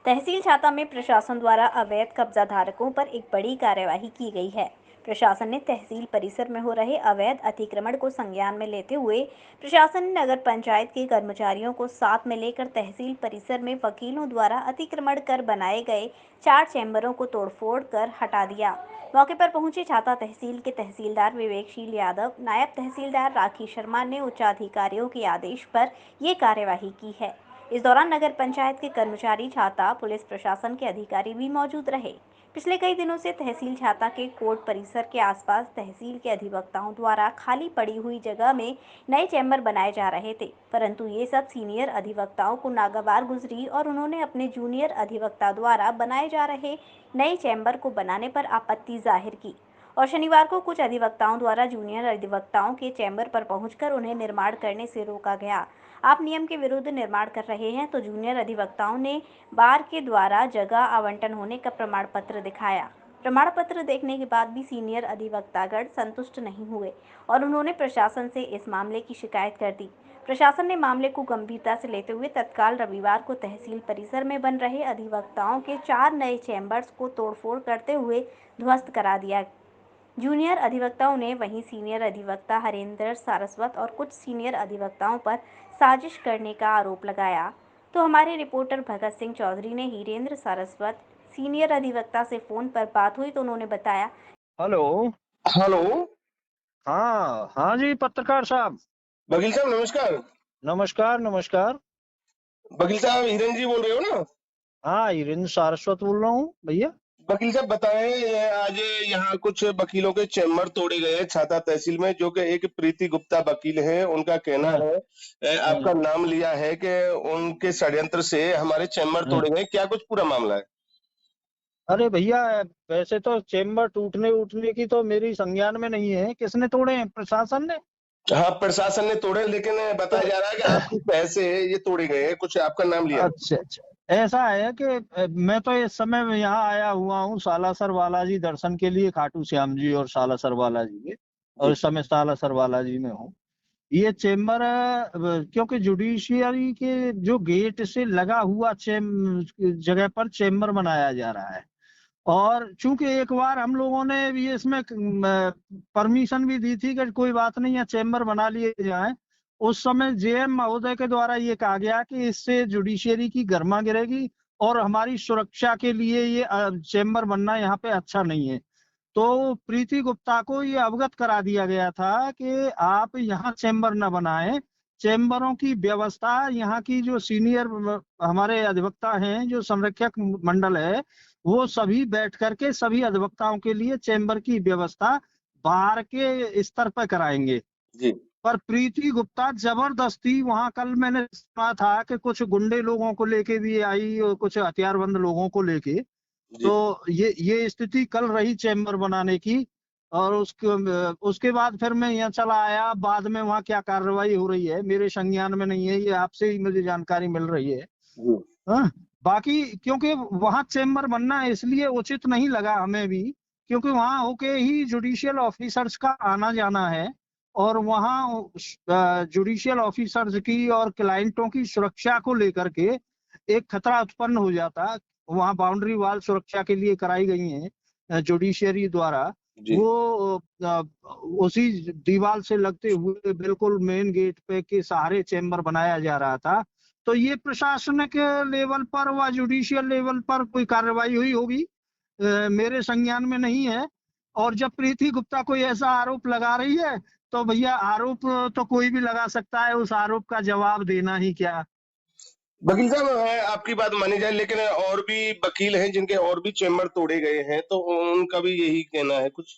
तहसील छाता में प्रशासन द्वारा अवैध कब्जा धारकों पर एक बड़ी कार्यवाही की गई है। प्रशासन ने तहसील परिसर में हो रहे अवैध अतिक्रमण को संज्ञान में लेते हुए प्रशासन ने नगर पंचायत के कर्मचारियों को साथ में लेकर तहसील परिसर में वकीलों द्वारा अतिक्रमण कर बनाए गए 4 चैम्बरों को तोड़फोड़ कर हटा दिया। मौके पर पहुंचे छाता तहसील के तहसीलदार विवेकशील यादव, नायब तहसीलदार राखी शर्मा ने उच्चाधिकारियों के आदेश पर ये कार्यवाही की है। इस दौरान नगर पंचायत के कर्मचारी, छाता, पुलिस प्रशासन के अधिकारी भी मौजूद रहे। पिछले कई दिनों से तहसील छाता के कोर्ट परिसर के आसपास तहसील के अधिवक्ताओं द्वारा खाली पड़ी हुई जगह में नए चैम्बर बनाए जा रहे थे, परंतु ये सब सीनियर अधिवक्ताओं को नागवार गुजरी और उन्होंने अपने जूनियर अधिवक्ता द्वारा बनाए जा रहे नए चैम्बर को बनाने पर आपत्ति जाहिर की और शनिवार को कुछ अधिवक्ताओं द्वारा जूनियर अधिवक्ताओं के चैम्बर पर पहुंचकर उन्हें निर्माण करने से रोका गया। आप नियम के विरुद्ध निर्माण कर रहे हैं, तो जूनियर अधिवक्ताओं ने बार के द्वारा जगह आवंटन होने का प्रमाण पत्र दिखाया। प्रमाण पत्र देखने के बाद भी सीनियर अधिवक्तागण संतुष्ट नहीं हुए और उन्होंने प्रशासन से इस मामले की शिकायत कर दी। प्रशासन ने मामले को गंभीरता से लेते हुए तत्काल रविवार को तहसील परिसर में बन रहे अधिवक्ताओं के 4 नए चैम्बर्स को तोड़फोड़ करते हुए ध्वस्त करा दिया। जूनियर अधिवक्ताओं ने वहीं सीनियर अधिवक्ता हरेंद्र सारस्वत और कुछ सीनियर अधिवक्ताओं पर साजिश करने का आरोप लगाया। तो हमारे रिपोर्टर भगत सिंह चौधरी ने हिरेंद्र सारस्वत सीनियर अधिवक्ता से फोन पर बात हुई तो उन्होंने बताया। हेलो। हेलो। हाँ हाँ जी, पत्रकार साहब। वकील साहब नमस्कार। नमस्कार नमस्कार। वकील साहब हिरेन जी बोल रहे हो ना? हाँ, हिरेंद्र सारस्वत बोल रहा हूँ भैया। वकील साहब बताएं, आज यहाँ कुछ वकीलों के चैम्बर तोड़े गए हैं छाता तहसील में, जो कि एक प्रीति गुप्ता वकील हैं। उनका कहना हाँ, है, हाँ, आपका नाम लिया है कि उनके षड्यंत्र से हमारे चैम्बर हाँ। तोड़े गए। क्या कुछ पूरा मामला है? अरे भैया, वैसे तो चेम्बर टूटने उठने की तो मेरी संज्ञान में नहीं है। किसने तोड़े हैं? प्रशासन ने। हाँ, प्रशासन ने तोड़े, लेकिन बताया जा रहा है कि आपकी तहस से ये तोड़े गए हैं। कुछ आपका नाम लिया है। अच्छा अच्छा। ऐसा है कि मैं तो इस समय यहाँ आया हुआ हूँ सालासर बालाजी दर्शन के लिए, खाटू श्याम जी और सालासर बालाजी के, और जी। इस समय सालासर बालाजी में हूँ। ये चेम्बर क्योंकि जुडिशियरी के जो गेट से लगा हुआ जगह पर चेम्बर बनाया जा रहा है, और चूंकि एक बार हम लोगों ने भी इसमें परमिशन भी दी थी कि कोई बात नहीं है, चेम्बर बना लिए जाए। उस समय जेएम महोदय के द्वारा ये कहा गया कि इससे जुडिशियरी की गर्मा गिरेगी और हमारी सुरक्षा के लिए ये चेम्बर बनना यहाँ पे अच्छा नहीं है। तो प्रीति गुप्ता को ये अवगत करा दिया गया था कि आप यहाँ चेम्बर न बनाएं। चेम्बरों की व्यवस्था यहाँ की जो सीनियर हमारे अधिवक्ता हैं, जो संरक्षक मंडल है, वो सभी बैठ करके सभी अधिवक्ताओं के लिए चेम्बर की व्यवस्था बाहर के स्तर पर कराएंगे। जी। पर प्रीति गुप्ता जबरदस्ती वहां, कल मैंने सुना था कि कुछ गुंडे लोगों को लेके भी आई और कुछ हथियारबंद लोगों को लेके। जी। तो ये स्थिति कल रही चेम्बर बनाने की। और उसके बाद फिर मैं यहाँ चला आया। बाद में वहाँ क्या कार्रवाई हो रही है मेरे संज्ञान में नहीं है, ये आपसे ही मुझे जानकारी मिल रही है। जी। हाँ? बाकी क्योंकि वहाँ चेम्बर बनना इसलिए उचित नहीं लगा हमें भी, क्योंकि वहाँ होके ही जुडिशियल ऑफिसर्स का आना जाना है, और वहाँ जुडिशियल ऑफिसर्स की और क्लाइंटों की सुरक्षा को लेकर के एक खतरा उत्पन्न हो जाता। वहाँ बाउंड्री वाल सुरक्षा के लिए कराई गई है जुडिशियरी द्वारा। जी। वो उसी दीवार से लगते हुए बिल्कुल मेन गेट पे के सहारे चेम्बर बनाया जा रहा था। तो ये प्रशासनिक लेवल पर व जुडिशियल लेवल पर कोई कार्रवाई हुई होगी, मेरे संज्ञान में नहीं है। और जब प्रीति गुप्ता कोई ऐसा आरोप लगा रही है, तो भैया आरोप तो कोई भी लगा सकता है, उस आरोप का जवाब देना ही क्या। वकील साहब, आपकी बात मानी जाए, लेकिन और भी वकील हैं जिनके और भी चैम्बर तोड़े गए हैं, तो उनका भी यही कहना है कुछ।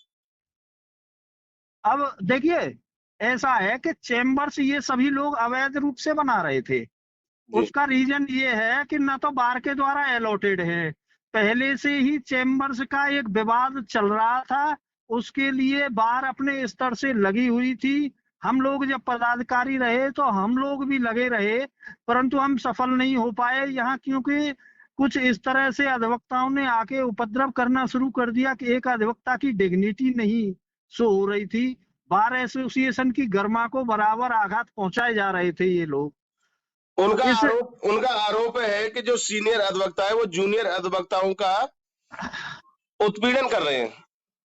अब देखिए, ऐसा है कि चेम्बर्स ये सभी लोग अवैध रूप से बना रहे थे। जी। उसका रीजन ये है कि न तो बार के द्वारा अलॉटेड है, पहले से ही चेम्बर्स का एक विवाद चल रहा था, उसके लिए बार अपने स्तर से लगी हुई थी। हम लोग जब पदाधिकारी रहे तो हम लोग भी लगे रहे, परंतु हम सफल नहीं हो पाए यहाँ, क्योंकि कुछ इस तरह से अधिवक्ताओं ने आके उपद्रव करना शुरू कर दिया कि एक अधिवक्ता की डिग्निटी नहीं शो हो रही थी। बार एसोसिएशन की गरिमा को बराबर आघात पहुंचाए जा रहे थे ये लोग। इस उनका आरोप है कि जो सीनियर अधिवक्ता है वो जूनियर अधिवक्ताओं का उत्पीड़न कर रहे हैं।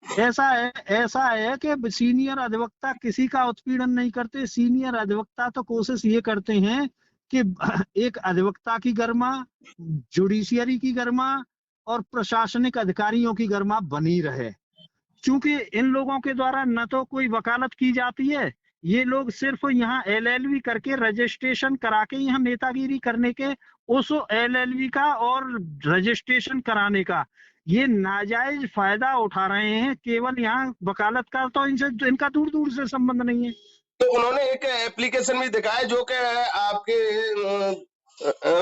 ऐसा है कि सीनियर अधिवक्ता किसी का उत्पीड़न नहीं करते। सीनियर अधिवक्ता तो कोशिश ये करते हैं कि एक अधिवक्ता की गरिमा, जुडिशियरी की गरिमा और प्रशासनिक अधिकारियों की गरिमा बनी रहे। क्योंकि इन लोगों के द्वारा न तो कोई वकालत की जाती है, ये लोग सिर्फ यहाँ LLB करके रजिस्ट्रेशन करा के यहाँ नेतागिरी करने के, उस LLB का और रजिस्ट्रेशन कराने का ये नाजायज फायदा उठा रहे हैं। केवल यहाँ वकालत का तो इनका दूर दूर से संबंध नहीं है। तो उन्होंने एक एप्लीकेशन भी दिखाया जो कि आपके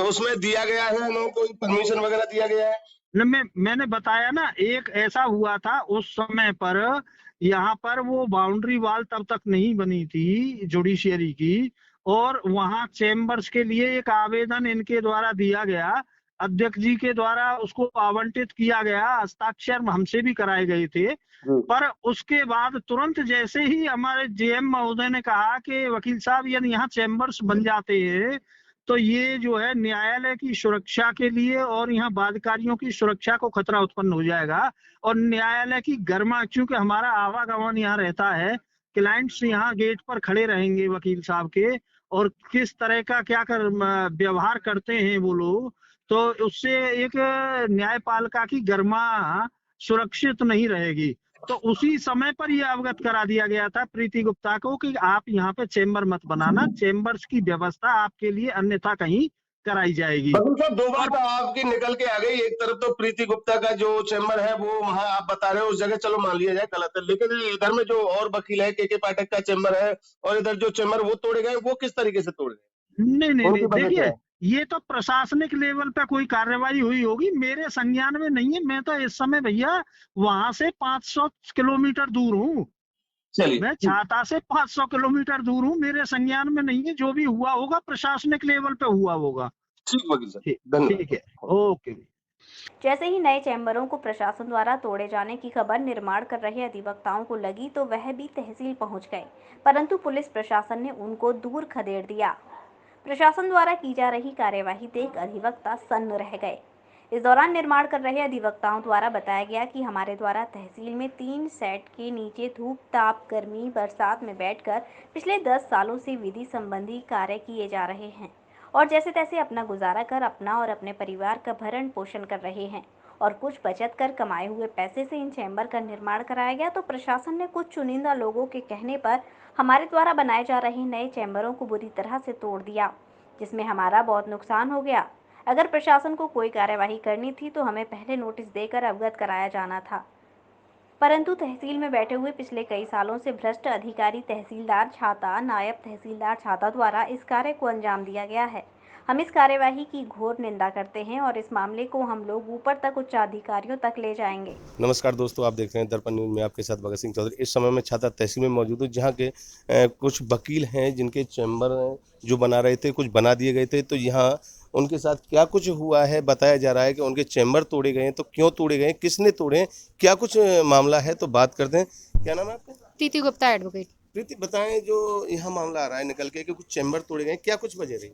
उसमें दिया गया है, उन्होंने कोई परमिशन वगैरह दिया गया है? मैंने बताया ना, एक ऐसा हुआ था उस समय पर, यहाँ पर वो बाउंड्री वॉल तब तक नहीं बनी थी जुडिशियरी की, और वहां चेम्बर्स के लिए एक आवेदन इनके द्वारा दिया गया, अध्यक्ष जी के द्वारा उसको आवंटित किया गया, हस्ताक्षर हमसे भी कराए गए थे। पर उसके बाद तुरंत जैसे ही हमारे JM महोदय ने कहा कि वकील साहब यदि यहाँ चेम्बर्स बन जाते हैं तो ये जो है न्यायालय की सुरक्षा के लिए और यहाँ बाध्यकारियों की सुरक्षा को खतरा उत्पन्न हो जाएगा, और न्यायालय की गरिमा, क्योंकि हमारा आवागमन यहाँ रहता है, क्लाइंट्स यहाँ गेट पर खड़े रहेंगे वकील साहब के, और किस तरह का क्या व्यवहार करते हैं वो लोग, तो उससे एक न्यायपालिका की गरिमा सुरक्षित नहीं रहेगी। तो उसी समय पर यह अवगत करा दिया गया था प्रीति गुप्ता को कि आप यहाँ पे चेम्बर मत बनाना, चेम्बर्स की व्यवस्था आपके लिए अन्यथा कहीं कराई जाएगी। साहब, दो बात आपकी निकल के आ गई। एक तरफ तो प्रीति गुप्ता का जो चेम्बर है वो वहां आप बता रहे हो उस जगह चलो मान लिया जाए गलत है, लेकिन इधर में जो और वकील है के पाठक का चेम्बर है और इधर जो चेम्बर वो तोड़े गए, वो किस तरीके से तोड़े गए? नहीं, देखिए ये तो प्रशासनिक लेवल पे कोई कार्रवाई हुई होगी, मेरे संज्ञान में नहीं है। मैं तो इस समय भैया वहां से 500 किलोमीटर दूर हूँ, मैं छाता से 500 किलोमीटर दूर हूँ, मेरे संज्ञान में नहीं है। जो भी हुआ होगा प्रशासनिक लेवल पे हुआ होगा। ठीक वकील साहब, ठीक है, ओके। जैसे ही नए चैम्बरों को प्रशासन द्वारा तोड़े जाने की खबर निर्माण कर रहे अधिवक्ताओं को लगी तो वह भी तहसील पहुंच गए, परंतु पुलिस प्रशासन ने उनको दूर खदेड़ दिया। प्रशासन द्वारा की जा रही कार्यवाही देख अधिवक्ता सन्न रह गए। इस दौरान निर्माण कर रहे अधिवक्ताओं द्वारा बताया गया कि हमारे द्वारा तहसील में 3 सेट के नीचे धूप ताप गर्मी बरसात में बैठकर पिछले 10 सालों से विधि संबंधी कार्य किए जा रहे हैं और जैसे तैसे अपना गुजारा कर अपना और अपने परिवार का भरण पोषण कर रहे हैं, और कुछ बचत कर कमाए हुए पैसे से इन चैम्बर का निर्माण कराया गया। तो प्रशासन ने कुछ चुनिंदा लोगों के कहने पर हमारे द्वारा बनाए जा रहे नए चैम्बरों को बुरी तरह से तोड़ दिया, जिसमें हमारा बहुत नुकसान हो गया। अगर प्रशासन को कोई कार्यवाही करनी थी तो हमें पहले नोटिस देकर अवगत कराया जाना था, परंतु तहसील में बैठे हुए पिछले कई सालों से भ्रष्ट अधिकारी तहसीलदार छाता, नायब तहसीलदार छाता द्वारा इस कार्य को अंजाम दिया गया है। हम इस कार्यवाही की घोर निंदा करते हैं और इस मामले को हम लोग ऊपर तक उच्च अधिकारियों तक ले जाएंगे। नमस्कार दोस्तों, आप देख रहे हैं दर्पण न्यूज़ में आपके साथ भगत सिंह चौधरी। इस समय मैं छाता तहसील में मौजूद हूँ, जहाँ के कुछ वकील हैं जिनके चैम्बर जो बना रहे थे, कुछ बना दिए गए थे। तो यहाँ उनके साथ क्या कुछ हुआ है बताया जा रहा है कि उनके चैम्बर तोड़े गए हैं। तो क्यों तोड़े गए, किसने तोड़े, क्या कुछ मामला है, तो बात करते हैं। क्या नाम है आपका? प्रीति गुप्ता, एडवोकेट। प्रीति, बताएं जो यहाँ मामला आ रहा है निकल के कि कुछ चैम्बर तोड़े गए, क्या कुछ वजह रही?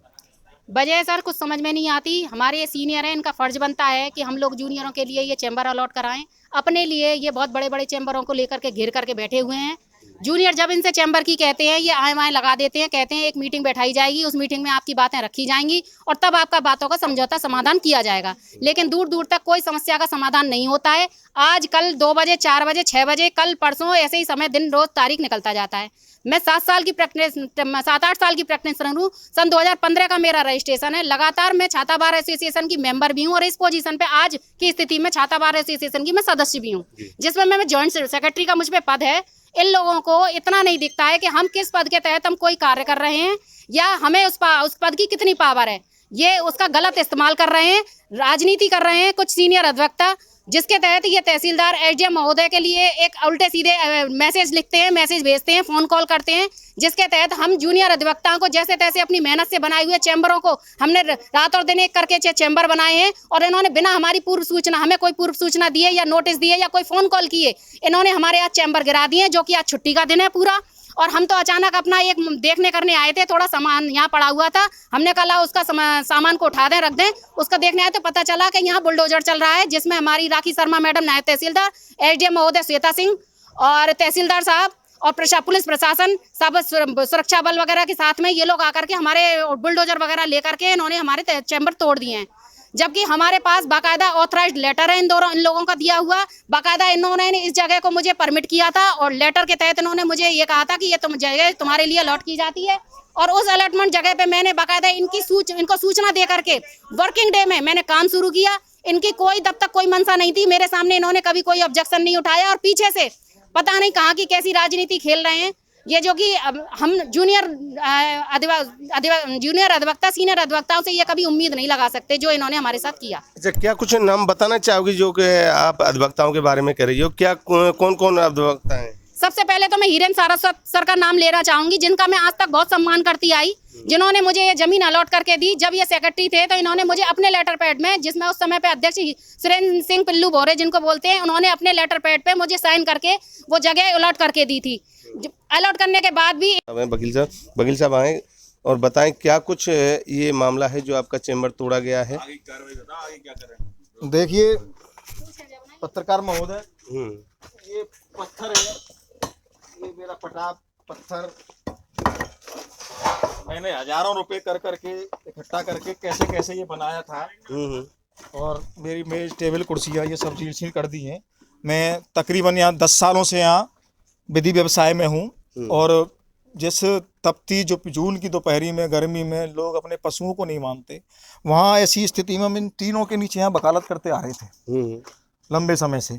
वजह सर कुछ समझ में नहीं आती। हमारे ये सीनियर हैं, इनका फर्ज बनता है कि हम लोग जूनियरों के लिए ये चैम्बर अलॉट कराएं। अपने लिए ये बहुत बड़े बड़े चैम्बरों को लेकर के घेर करके बैठे हुए हैं। जूनियर जब इनसे चैम्बर की कहते हैं, ये आए वाए लगा देते हैं, कहते हैं एक मीटिंग बैठाई जाएगी, उस मीटिंग में आपकी बातें रखी जाएंगी और तब आपका बातों का समझौता समाधान किया जाएगा। लेकिन दूर दूर तक कोई समस्या का समाधान नहीं होता है। आज कल 2 बजे, 4 बजे, 6 बजे, कल परसों, ऐसे ही समय दिन रोज तारीख निकलता जाता है। मैं 7 साल की प्रैक्टिस 7-8 साल की प्रैक्टिशनर हूँ। सन 2015 का मेरा रजिस्ट्रेशन है। लगातार मैं छाता बार एसोसिएशन की मेंबर भी हूँ और इस पोजीशन पे आज की स्थिति में छाता बार एसोसिएशन की मैं सदस्य भी हूँ, जिसमें मैं जॉइंट सेक्रेटरी का मुझ पे पद है। इन लोगों को इतना नहीं दिखता है कि हम किस पद के तहत हम कोई कार्य कर रहे हैं या हमें उस पद की कितनी पावर है। ये उसका गलत इस्तेमाल कर रहे हैं, राजनीति कर रहे हैं कुछ सीनियर अधिवक्ता, जिसके तहत ये तहसीलदार एसडीएम महोदय के लिए एक उल्टे सीधे मैसेज लिखते हैं, मैसेज भेजते हैं, फोन कॉल करते हैं, जिसके तहत हम जूनियर अधिवक्ताओं को जैसे तैसे अपनी मेहनत से बनाए हुए चैम्बरों को हमने रात और दिन एक करके चैम्बर बनाए हैं और इन्होंने बिना हमारी पूर्व सूचना, हमें कोई पूर्व सूचना दिए या नोटिस दिए या कोई फोन कॉल किए, इन्होंने हमारे आज चैम्बर गिरा दिए, जो कि आज छुट्टी का दिन है पूरा। और हम तो अचानक अपना एक देखने करने आए थे, थोड़ा सामान यहाँ पड़ा हुआ था, हमने कहा उसका सामान को उठा दें, रख दें। उसका देखने आए तो पता चला कि यहाँ बुलडोजर चल रहा है, जिसमें हमारी राखी शर्मा मैडम नायब तहसीलदार, एसडीएम महोदय श्वेता सिंह और तहसीलदार साहब और पुलिस प्रशासन सब सुरक्षा बल वगैरह के साथ में ये लोग आकर के हमारे बुलडोजर वगैरह लेकर के इन्होंने हमारे चैम्बर तोड़ दिए हैं। जबकि हमारे पास बाकायदा ऑथराइज्ड लेटर है इन लोगों का दिया हुआ, बाकायदा इन्होंने इस जगह को मुझे परमिट किया था और लेटर के तहत इन्होंने मुझे ये कहा था कि ये जगह तुम्हारे लिए अलॉट की जाती है। और उस अलॉटमेंट जगह पे मैंने बाकायदा इनको सूचना दे करके वर्किंग डे में मैंने काम शुरू किया। इनकी कोई तब तक कोई मंशा नहीं थी, मेरे सामने इन्होंने कभी कोई ऑब्जेक्शन नहीं उठाया और पीछे से पता नहीं कहाँ की कैसी राजनीति खेल रहे हैं ये, जो कि हम जूनियर अधिवक्ता सीनियर अधिवक्ताओं से ये कभी उम्मीद नहीं लगा सकते जो इन्होंने हमारे साथ किया। अच्छा, क्या कुछ नाम बताना चाहोगी जो कि आप अधिवक्ताओं के बारे में कह रही हो? क्या कौन कौन अधिवक्ता हैं? सबसे पहले तो मैं हीरेन सारस्वत सर का नाम लेना चाहूंगी, जिनका मैं आज तक बहुत सम्मान करती आई, जिन्होंने मुझे ये जमीन अलॉट करके दी। जब ये सेक्रेटरी थे तो इन्होंने मुझे अपने लेटर पैड में, जिसमें उस समय पे अध्यक्ष सुरेंद्र सिंह पिल्लू भोरे जिनको बोलते हैं, उन्होंने अपने लेटर पैड पे मुझे साइन करके वो जगह अलॉट करके दी थी। अलॉट करने के बाद भी वकील साहब आए और बताएं क्या कुछ ये मामला है जो आपका चैम्बर तोड़ा गया है। देखिए पत्रकार महोदय, ये पत्थर है, ये मेरा पटाप पत्थर मैंने हजारों रुपए कर करके इकट्ठा करके कैसे कैसे ये बनाया था। और मेरी मेज टेबल कुर्सियाँ ये सब चीज़ कर दी हैं। मैं तकरीबन यहाँ 10 सालों से यहाँ विधि व्यवसाय में हूँ। और जिस तपती जो जून की दोपहरी में गर्मी में लोग अपने पशुओं को नहीं मानते, वहाँ ऐसी स्थिति में हम इन तीनों के नीचे यहाँ वकालत करते आ रहे थे लंबे समय से।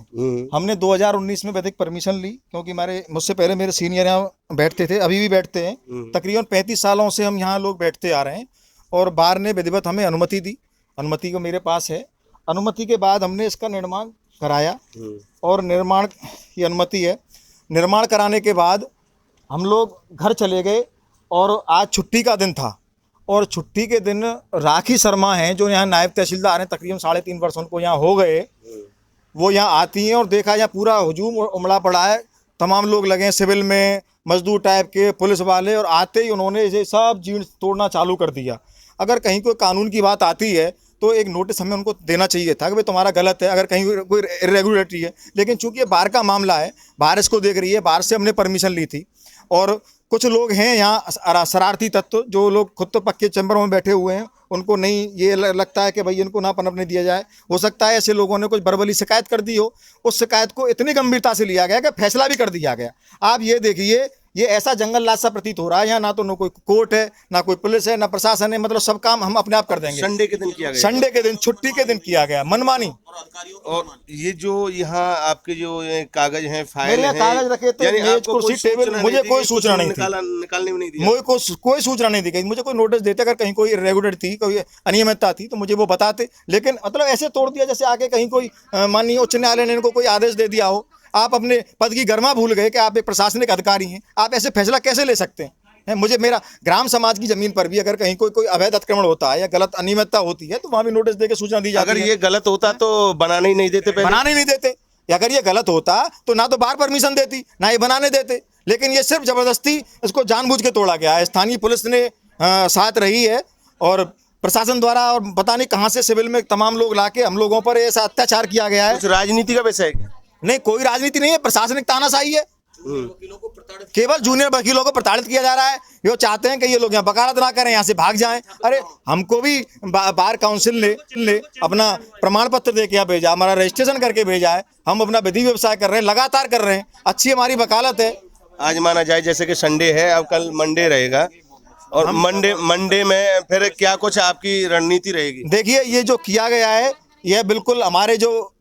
हमने 2019 में वैधिक परमिशन ली, क्योंकि मुझसे पहले मेरे सीनियर यहाँ बैठते थे, अभी भी बैठते हैं। तकरीबन 35 सालों से हम यहाँ लोग बैठते आ रहे हैं और बार ने विधिवत हमें अनुमति दी। अनुमति को मेरे पास है। अनुमति के बाद हमने इसका निर्माण कराया और निर्माण की अनुमति है। निर्माण कराने के बाद हम लोग घर चले गए और आज छुट्टी का दिन था और छुट्टी के दिन राखी शर्मा हैं जो यहाँ नायब तहसीलदार हैं, तकरीबन 3.5 वर्ष उनको यहाँ हो गए, वो यहाँ आती हैं और देखा यहाँ पूरा हुजूम उमड़ा पड़ा है, तमाम लोग लगे हैं सिविल में, मजदूर टाइप के, पुलिस वाले, और आते ही उन्होंने ये सब जीर्ण तोड़ना चालू कर दिया। अगर कहीं कोई कानून की बात आती है तो एक नोटिस हमें उनको देना चाहिए था कि भाई तुम्हारा गलत है, अगर कहीं कोई इरेगुलरिटी है। लेकिन चूंकि ये बाहर का मामला है, बाहर इसको देख रही है, बाहर से हमने परमिशन ली थी। और कुछ लोग हैं यहाँ शरारती तत्व, जो लोग खुद तो पक्के चैम्बर में बैठे हुए हैं, उनको नहीं ये लगता है कि भाई इनको ना पनपने दिया जाए। हो सकता है ऐसे लोगों ने कुछ बर्बली शिकायत कर दी हो, उस शिकायत को इतनी गंभीरता से लिया गया कि फैसला भी कर दिया गया। आप ये देखिए, ये ऐसा जंगल राज सा प्रतीत हो रहा है। यहाँ ना तो न कोई कोर्ट है, ना कोई पुलिस है, ना प्रशासन है, मतलब सब काम हम अपने आप कर देंगे। संडे के दिन किया गया, संडे के दिन, छुट्टी के दिन किया गया, मनमानी। और ये जो यहाँ आपके जो कागज हैं, फाइल हैं, कागज रखे थे, मेज कुर्सी टेबल, मुझे कोई सूचना नहीं थी, निकालने में नहीं दिया, मुझे कोई सूचना नहीं दी गई। मुझे कोई नोटिस देते, अगर कहीं कोई इरेगुलर थी, कोई अनियमितता थी तो मुझे वो बताते। लेकिन मतलब ऐसे तोड़ दिया जैसे आगे कहीं कोई माननीय उच्च न्यायालय ने इनको कोई आदेश दे दिया हो। आप अपने पद की गरिमा भूल गए कि आप एक प्रशासनिक अधिकारी हैं, आप ऐसे फैसला कैसे ले सकते हैं? मुझे मेरा ग्राम समाज की जमीन पर भी अगर कहीं कोई अवैध अतिक्रमण होता है या गलत अनियमितता होती है तो वहाँ भी नोटिस देकर सूचना दी जाती है। अगर ये गलत होता तो बनाने ही नहीं देते, बनाने ही नहीं देते। अगर ये गलत होता तो ना तो बाहर परमिशन देती, ना ये बनाने देते। लेकिन ये सिर्फ जबरदस्ती इसको जानबूझ के तोड़ा गया है। स्थानीय पुलिस ने साथ रही है और प्रशासन द्वारा, और पता नहीं कहाँ से सिविल में तमाम लोग लाके हम लोगों पर ऐसा अत्याचार किया गया है। कुछ राजनीति का विषय है? नहीं, कोई राजनीति नहीं है, प्रशासनिक तानाशाही है। केवल जूनियर वकीलों को प्रताड़ित किया जा रहा है। ये चाहते हैं कि ये लोग यहाँ वकालत ना करें, यहाँ से भाग जाएं। अरे हमको भी बार काउंसिल ने अपना प्रमाण पत्र दे के भेजा, हमारा रजिस्ट्रेशन करके भेजा है। हम अपना विधि व्यवसाय कर रहे हैं, लगातार कर रहे हैं, अच्छी हमारी वकालत है। आज माना जाए जैसे कि संडे है, अब कल मंडे रहेगा, और मंडे में फिर क्या कुछ आपकी रणनीति रहेगी? देखिए, ये जो किया गया है यह बिल्कुल हमारे जो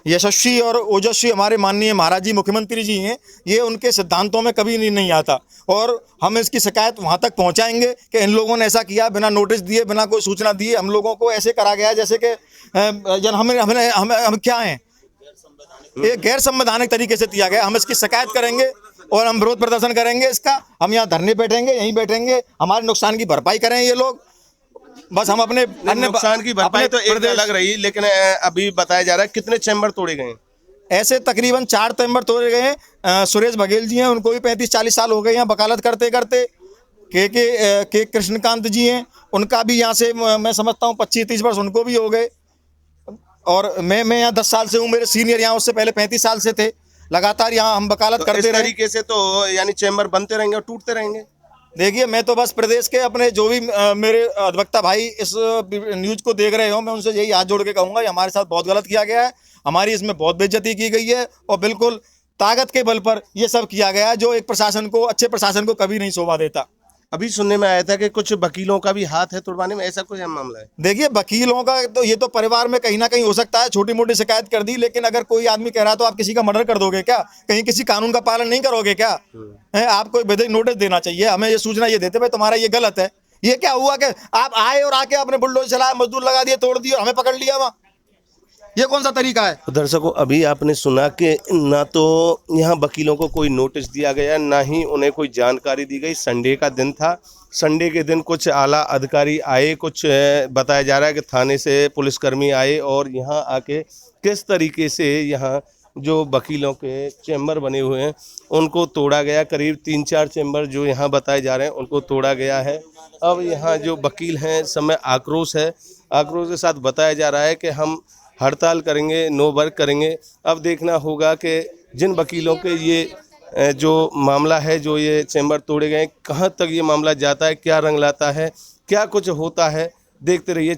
यशस्वी और ओजस्वी हमारे माननीय महाराज जी मुख्यमंत्री जी हैं, ये उनके सिद्धांतों में कभी नहीं आता। और हम इसकी शिकायत वहाँ तक पहुँचाएंगे कि इन लोगों ने ऐसा किया, बिना नोटिस दिए, बिना कोई सूचना दिए हम लोगों को ऐसे करा गया जैसे कि हम क्या हैं, एक गैर संवैधानिक तरीके से किया गया। हम इसकी शिकायत करेंगे और हम विरोध प्रदर्शन करेंगे इसका। हम यहाँ धरने बैठेंगे, यहीं बैठेंगे, हमारे नुकसान की भरपाई करें ये लोग। बस हम अपने नुकसान की भरपाई तो एक अलग रही, लेकिन अभी बताया जा रहा है कितने चैम्बर तोड़े गए? ऐसे तकरीबन 4 चैम्बर तोड़े गए हैं। सुरेश बघेल जी हैं, उनको भी 35-40 साल हो गए हैं वकालत करते करते। के कृष्णकांत जी हैं, उनका भी यहाँ से मैं समझता हूँ 25-30 वर्ष उनको भी हो गए। और मैं यहाँ 10 साल से हूँ, मेरे सीनियर यहाँ उससे पहले 35 साल से थे। लगातार यहाँ हम वकालत तो करते इस रहे। तरीके से तो यानी चैम्बर बनते रहेंगे और टूटते रहेंगे। देखिए, मैं तो बस प्रदेश के अपने जो भी मेरे अधिवक्ता भाई इस न्यूज को देख रहे हो, मैं उनसे यही हाथ जोड़ के कहूँगा, हमारे साथ बहुत गलत किया गया है, हमारी इसमें बहुत बेइज्जती की गई है और बिल्कुल ताकत के बल पर ये सब किया गया है, जो एक प्रशासन को, अच्छे प्रशासन को कभी नहीं शोभा देता। अभी सुनने में आया था कि कुछ वकीलों का भी हाथ है तोड़वाने में, ऐसा कोई मामला है? देखिए, वकीलों का तो ये तो परिवार में कहीं ना कहीं हो सकता है, छोटी मोटी शिकायत कर दी, लेकिन अगर कोई आदमी कह रहा है तो आप किसी का मर्डर कर दोगे क्या? कहीं किसी कानून का पालन नहीं करोगे क्या? है, आपको विधिक नोटिस देना चाहिए, हमें ये सूचना ये देते भाई तुम्हारा ये गलत है। ये क्या हुआ कि आप आए और आके आपने बुलडोजर चलाया, मजदूर लगा दिए, तोड़ दिए और हमें पकड़ लिया वहाँ? ये कौन सा तरीका है? तो दर्शकों, अभी आपने सुना कि ना तो यहाँ वकीलों को कोई नोटिस दिया गया, ना ही उन्हें कोई जानकारी दी गई। संडे का दिन था, संडे के दिन कुछ आला अधिकारी आए, कुछ बताया जा रहा है कि थाने से पुलिसकर्मी आए और यहाँ आके किस तरीके से यहाँ जो वकीलों के चैम्बर बने हुए हैं उनको तोड़ा गया। करीब 3-4 चैम्बर जो यहाँ बताए जा रहे हैं उनको तोड़ा गया है। अब यहाँ जो वकील हैं सब में आक्रोश है, आक्रोश के साथ बताया जा रहा है कि हम हड़ताल करेंगे, नो वर्क करेंगे। अब देखना होगा कि जिन वकीलों के ये जो मामला है, जो ये चैम्बर तोड़े गए, कहाँ तक ये मामला जाता है, क्या रंग लाता है, क्या कुछ होता है, देखते रहिए।